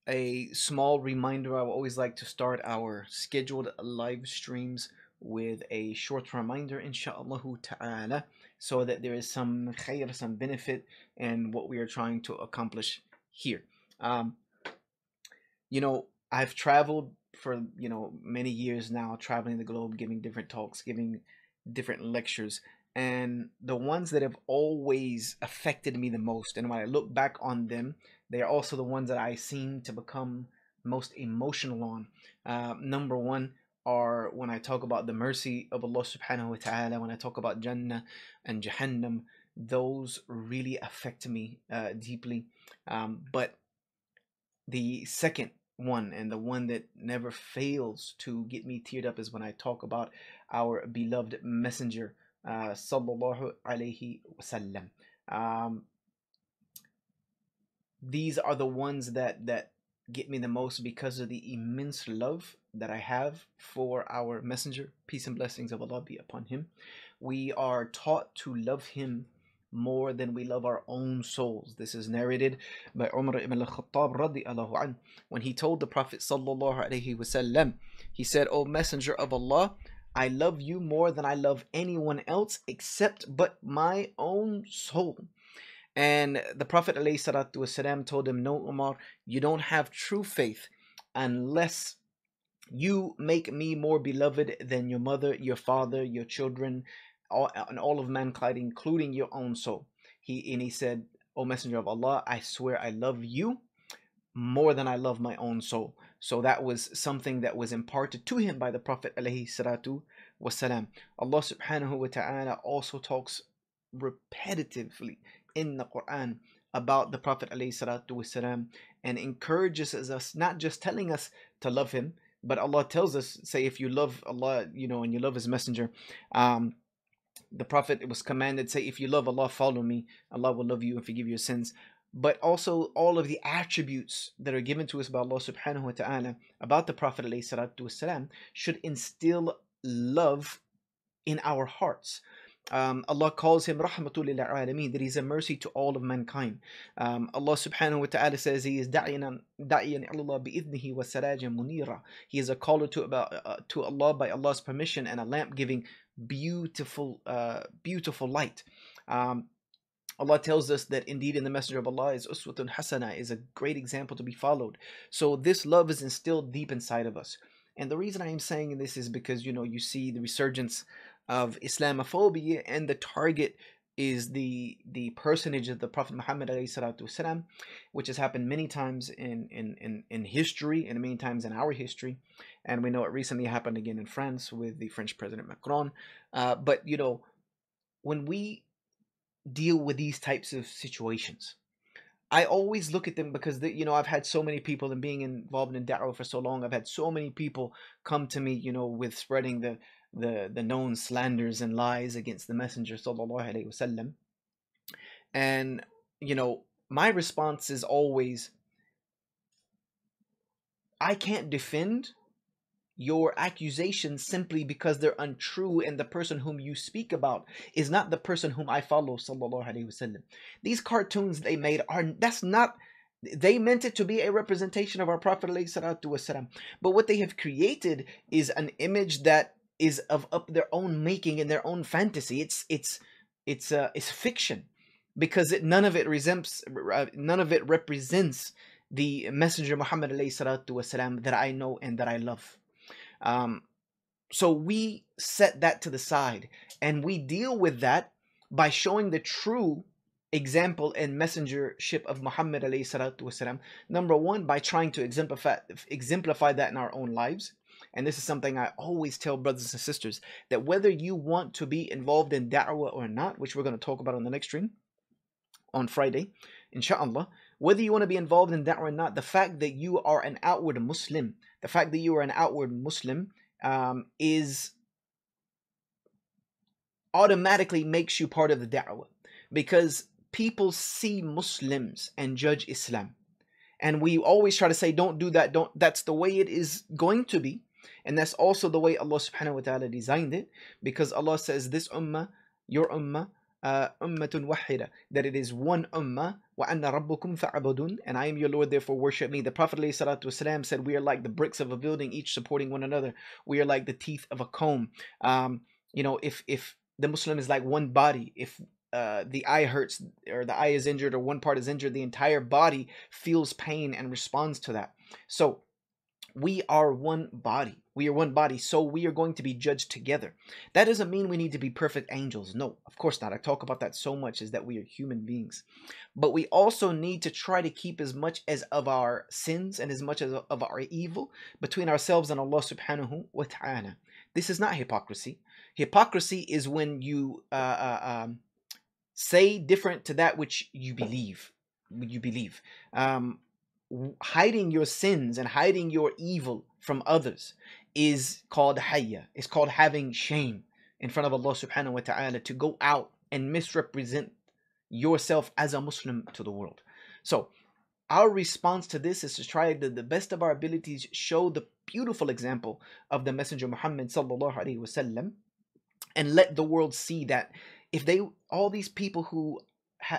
a small reminder, I always like to start our scheduled live streams with a short reminder, inshallah ta'ala, so that there is some khair, some benefit in what we are trying to accomplish here. Um, I've traveled for, many years now, traveling the globe, giving different talks, giving different lectures. And the ones that have always affected me the most, and when I look back on them, they are also the ones that I seem to become most emotional on. Number one are when I talk about the mercy of Allah subhanahu wa ta'ala, when I talk about Jannah and Jahannam, those really affect me deeply. But the second one, and the one that never fails to get me teared up, is when I talk about our beloved messenger, sallallahu alaihi wasallam. Um, these are the ones that get me the most because of the immense love that I have for our messenger. Peace and blessings of Allah be upon him. We are taught to love him more than we love our own souls. This is narrated by Umar ibn al-Khattab radiallahu anh, when he told the Prophet sallallahu alaihi wasallam, he said, "O Messenger of Allah, I love you more than I love anyone else except but my own soul." And the Prophet ﷺ told him, "No, Umar, you don't have true faith unless you make me more beloved than your mother, your father, your children, and all of mankind, including your own soul." He said, "O Messenger of Allah, I swear I love you more than I love my own soul." So that was something that was imparted to him by the Prophet ﷺ. Allah subhanahu wa ta'ala also talks repetitively in the Quran about the Prophet ﷺ, and encourages us, not just telling us to love him, but Allah tells us, say, if you love Allah, and you love his messenger, um, the Prophet, it was commanded, say, if you love Allah, follow me, Allah will love you and forgive your sins. But also all of the attributes that are given to us by Allah subhanahu wa ta'ala about the Prophet ﷺ should instill love in our hearts. Allah calls him rahmatul lil alameen, that he's a mercy to all of mankind. Allah subhanahu wa ta'ala says he is da'iyan Allah bi'idnihi wa sirajan munira. He is a caller to Allah by Allah's permission, and a lamp giving beautiful light. Allah tells us that indeed in the Messenger of Allah is uswatun hasana, is a great example to be followed. So this love is instilled deep inside of us. And the reason I am saying this is because, you see the resurgence of Islamophobia, and the target is the personage of the Prophet Muhammad والسلام, which has happened many times in history, and many times in our history. And we know it recently happened again in France with the French President Macron. But when we deal with these types of situations, I always look at them because I've had so many people, and being involved in da'wah for so long, I've had so many people come to me, with spreading the known slanders and lies against the Messenger sallallahu alaihi wasallam. And my response is always, I can't defend your accusations simply because they're untrue, and the person whom you speak about is not the person whom I follow sallallahu alaihi wasallam. These cartoons they made that's not, they meant it to be a representation of our Prophet ﷺ, but what they have created is an image that is of their own making and their own fantasy. It's fiction, because none of it represents the Messenger Muhammad ﷺ that I know and that I love. So we set that to the side, and we deal with that by showing the true example and messengership of Muhammad alayhi salatu wasalam. Number one, by trying to exemplify that in our own lives. And this is something I always tell brothers and sisters, that whether you want to be involved in da'wah or not, which we're going to talk about on the next stream on Friday, inshallah, whether you want to be involved in da'wah or not, the fact that you are an outward Muslim, is automatically makes you part of the da'wah, because people see Muslims and judge Islam. And we always try to say, don't do that, that's the way it is going to be. And that's also the way Allah subhanahu wa ta'ala designed it, because Allah says, this ummah, your ummah, ummatun wahida, that it is one ummah, wa anna rabbukum fa'budun, and I am your Lord, therefore worship me. The Prophet ﷺ said, we are like the bricks of a building, each supporting one another. We are like the teeth of a comb. If the Muslim is like one body, if the eye hurts or the eye is injured or one part is injured, the entire body feels pain and responds to that. So we are one body. We are one body, so we are going to be judged together. That doesn't mean we need to be perfect angels. No, of course not. I talk about that so much, is that we are human beings. But we also need to try to keep as much as of our sins and as much as of our evil between ourselves and Allah subhanahu wa ta'ala. This is not hypocrisy. Hypocrisy is when you say different to that which you believe. Hiding your sins and hiding your evil from others is called hayya. It's called having shame in front of Allah subhanahu wa ta'ala, to go out and misrepresent yourself as a Muslim to the world. So our response to this is to try the best of our abilities, show the beautiful example of the Messenger Muhammad sallallahu alaihi wasallam, and let the world see that if all these people who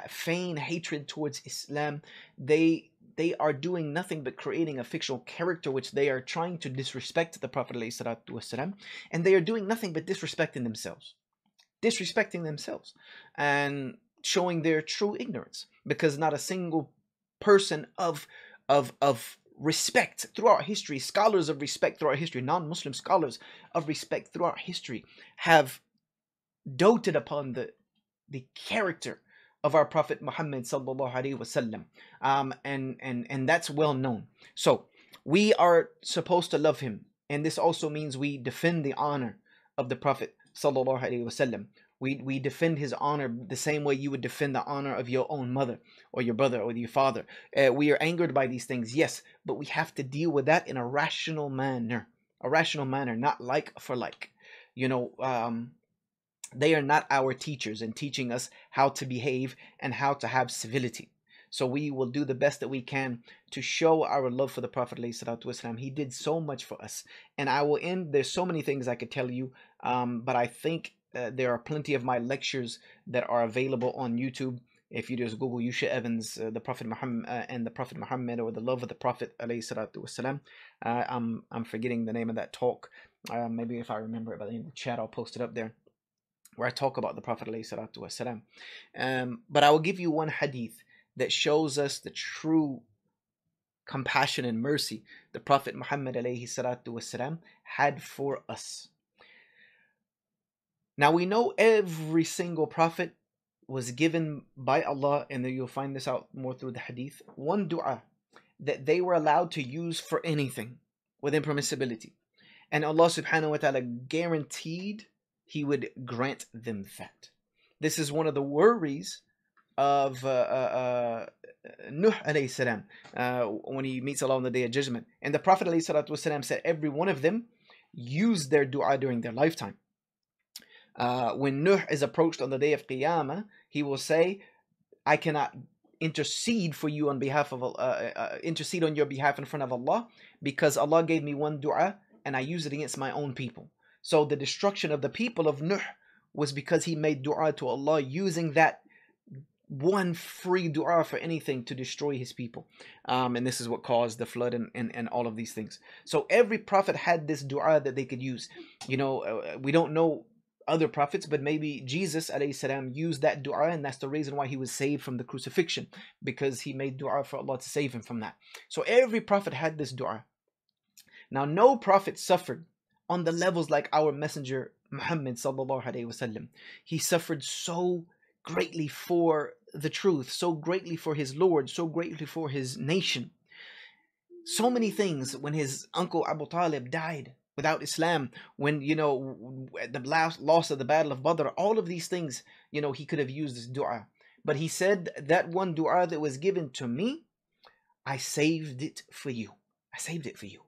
feign hatred towards Islam, they are doing nothing but creating a fictional character which they are trying to disrespect the Prophet ﷺ, and they are doing nothing but disrespecting themselves and showing their true ignorance, because not a single person of respect throughout history, scholars of respect throughout history, non-Muslim scholars of respect throughout history, have doted upon the character of our Prophet Muhammad sallallahu alaihi wasallam, and that's well known. So we are supposed to love him, and this also means we defend the honor of the Prophet sallallahu alaihi wasallam. We defend his honor the same way you would defend the honor of your own mother or your brother or your father. We are angered by these things, yes, but we have to deal with that in a rational manner, not like for like. They are not our teachers in teaching us how to behave and how to have civility. So we will do the best that we can to show our love for the Prophet ﷺ. He did so much for us. And I will end. There's so many things I could tell you, but I think there are plenty of my lectures that are available on YouTube. If you just Google Yusha Evans, the Prophet Muhammad and the Prophet Muhammad, or the love of the Prophet ﷺ. I'm forgetting the name of that talk. Maybe if I remember it by the end of the chat, I'll post it up there, where I talk about the Prophet ﷺ. But I will give you one hadith that shows us the true compassion and mercy the Prophet Muhammad ﷺ had for us. Now we know every single prophet was given by Allah, and you'll find this out more through the hadith, one dua that they were allowed to use for anything within permissibility. And Allah subhanahu wa ta'ala guaranteed He would grant them that. This is one of the worries of Nuh alayhi salam when he meets Allah on the Day of Judgment. And the Prophet alayhi salatu wasalam said every one of them used their dua during their lifetime. When Nuh is approached on the Day of Qiyamah, he will say, I cannot intercede for you on behalf of intercede on your behalf in front of Allah, because Allah gave me one dua and I use it against my own people. So the destruction of the people of Nuh was because he made dua to Allah using that one free dua for anything to destroy his people. And this is what caused the flood and all of these things. So every prophet had this dua that they could use. We don't know other prophets, but maybe Jesus alayhi salam used that dua, and that's the reason why he was saved from the crucifixion, because he made dua for Allah to save him from that. So every prophet had this dua. Now no prophet suffered on the levels like our messenger Muhammad sallallahu alaihi wasallam. He suffered so greatly for the truth, so greatly for his Lord, so greatly for his nation. So many things. When his uncle Abu Talib died without Islam, when the last loss of the Battle of Badr, all of these things, he could have used this dua. But he said, that one dua that was given to me, I saved it for you. I saved it for you.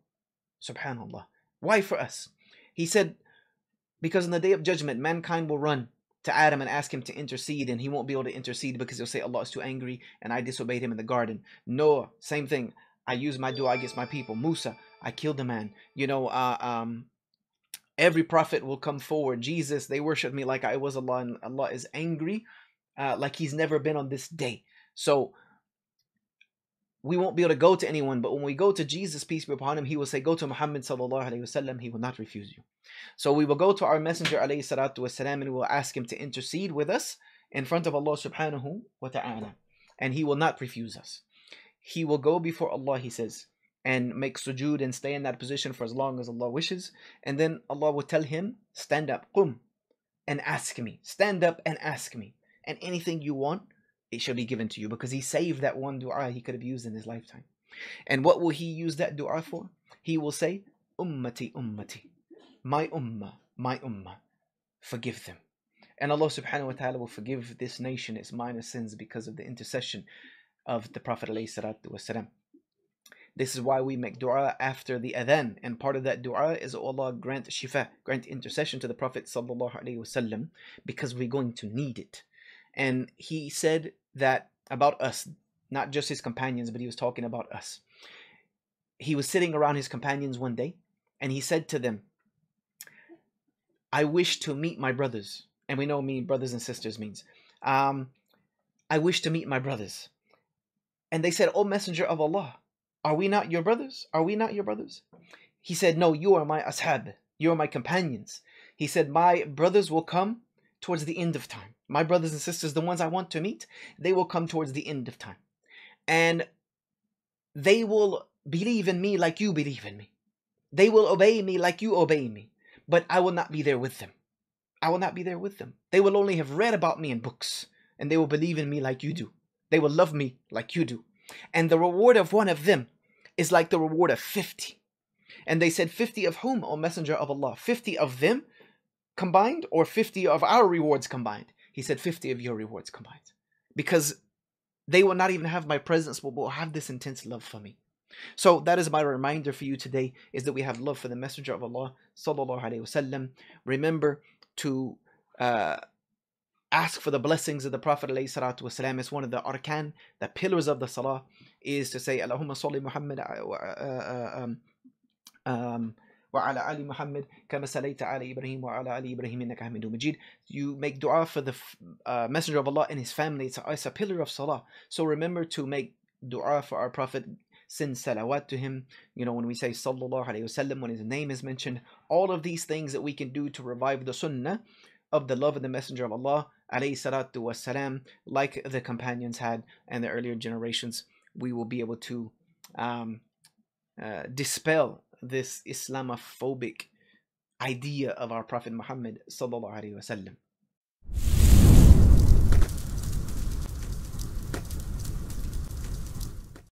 Subhanallah. Why for us? He said, because on the Day of Judgment, mankind will run to Adam and ask him to intercede, and he won't be able to intercede because he'll say Allah is too angry and I disobeyed him in the garden. Noah, same thing. I used my dua against my people. Musa, I killed a man. Every prophet will come forward. Jesus, they worship me like I was Allah, and Allah is angry, like He's never been on this day. So we won't be able to go to anyone, but when we go to Jesus, peace be upon him, He will say, go to Muhammad sallallahu alaihi wasallam. He will not refuse you. So we will go to our Messenger alayhi salatu wasalam, and we will ask him to intercede with us in front of Allah subhanahu wa ta'ala, and he will not refuse us. He will go before Allah, he says, and make sujood and stay in that position for as long as Allah wishes, and then Allah will tell him, stand up, qum, and ask me. Stand up and ask me, and anything you want, it shall be given to you, because he saved that one dua he could have used in his lifetime. And what will he use that dua for? He will say, ummati ummati, my ummah, forgive them. And Allah subhanahu wa ta'ala will forgive this nation its minor sins because of the intercession of the Prophet alayhi salatu wasalam. This is why we make dua after the adhan, and part of that dua is, oh Allah, grant shifa, grant intercession to the Prophet sallallahu alaihi wasallam, because we're going to need it. And he said that about us, not just his companions, but he was talking about us. He was sitting around his companions one day, and he said to them, I wish to meet my brothers. And we know me, brothers and sisters means. I wish to meet my brothers. And they said, O Messenger of Allah, are we not your brothers? Are we not your brothers? He said, no, you are my ashab. You are my companions. He said, my brothers will come towards the end of time. My brothers and sisters, the ones I want to meet, they will come towards the end of time. And they will believe in me like you believe in me. They will obey me like you obey me. But I will not be there with them. I will not be there with them. They will only have read about me in books, and they will believe in me like you do. They will love me like you do. And the reward of one of them is like the reward of 50. And they said, 50 of whom, O Messenger of Allah? 50 of them combined, or 50 of our rewards combined? He said, 50 of your rewards combined. Because they will not even have my presence, but will have this intense love for me. So that is my reminder for you today, is that we have love for the Messenger of Allah sallallahu alaihi wasallam. Remember to ask for the blessings of the Prophet alayhi salatu wasalam. It's one of the arkan, the pillars of the salah, is to say Allahumma salli Muhammad wa ala ali Muhammad kama salayta ala Ibrahim wa ala ali Ibrahim innaka Hamidum Majid. You make dua for the Messenger of Allah and his family. It's a pillar of salah. So remember to make dua for our Prophet. Send salawat to him, when we say sallallahu alayhi wasallam, when his name is mentioned. All of these things that we can do to revive the sunnah of the love of the Messenger of Allah alayhi salatu wasalam, like the companions had and the earlier generations, we will be able to dispel this Islamophobic idea of our Prophet Muhammad sallallahu alayhi wasallam.